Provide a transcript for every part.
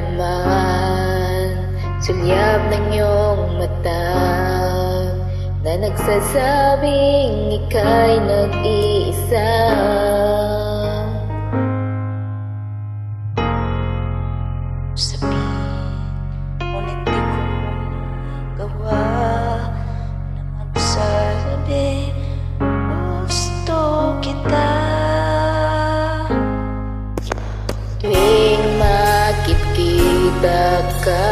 naman sulyap ng iyong mata na nagsasabing ika'y nag-iisa. Sabihin, ngunit di ko magawa na magsasabi gusto kita. Tuwing makikita ka,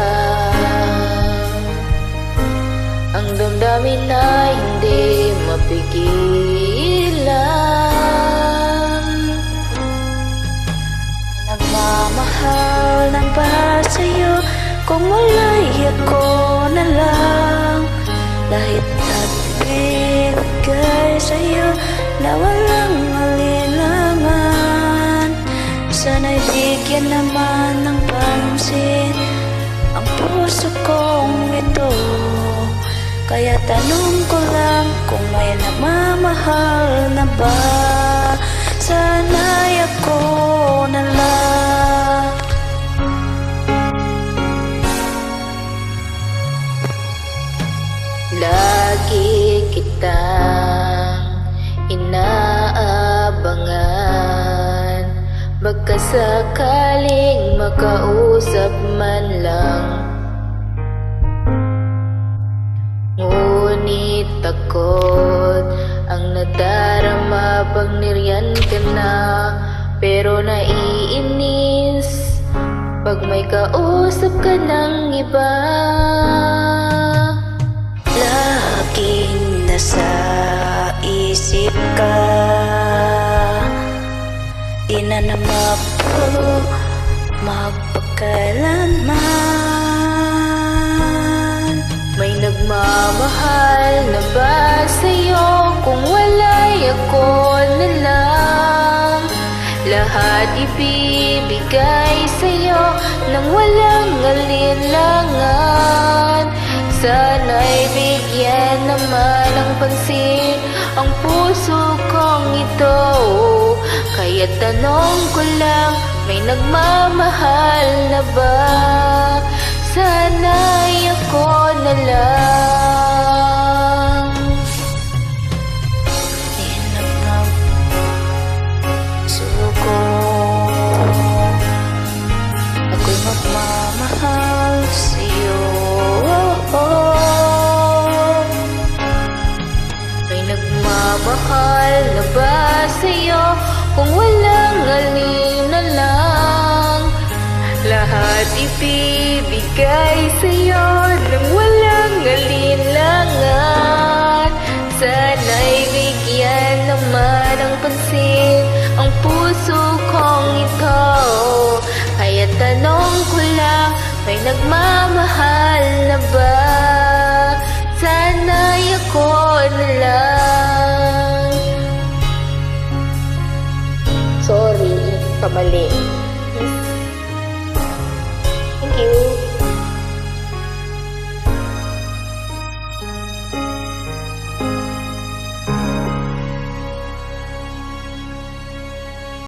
ang damdamin na hindi mapigilan. Nagmamahal na ba sa'yo kung wala'y ako na lang? Lahit at bigay sa'yo na walang alinlangan. Sana'y bigyan naman ng pansin ang puso kong ito. Kaya tanong ko lang kung may namamahal na ba? Sana'y ako na lang. Lagi kitang inaabangan, baka sakaling makausap man lang. Ngunit takot ang nadarama pag niriyan ka na, pero naiinis pag may kausap ka ng iba. Laging nasa isip ka, di na namapo magpakailanman. May nagmamahal na ba sa'yo kung wala'y ako na lang? Lahat ibibigay sa'yo nang walang alinlangan. Sana'y bigyan naman ng pansin ang puso kong ito. Kaya tanong ko lang, may nagmamahal na ba? Sana'y ako na lang. Inap ng puso ko, ako'y magmamahal sa'yo. May nagmamahal na ba sa'yo kung walang alinlangan? Lahat ibibigay sa'yo nang walang alinlangan. Sana'y bigyan naman ng pansin ang puso kong ito. Kaya tanong ko lang, may nagmamahal na ba? Sana'y ako na lang. Sorry, kamali. Thank you.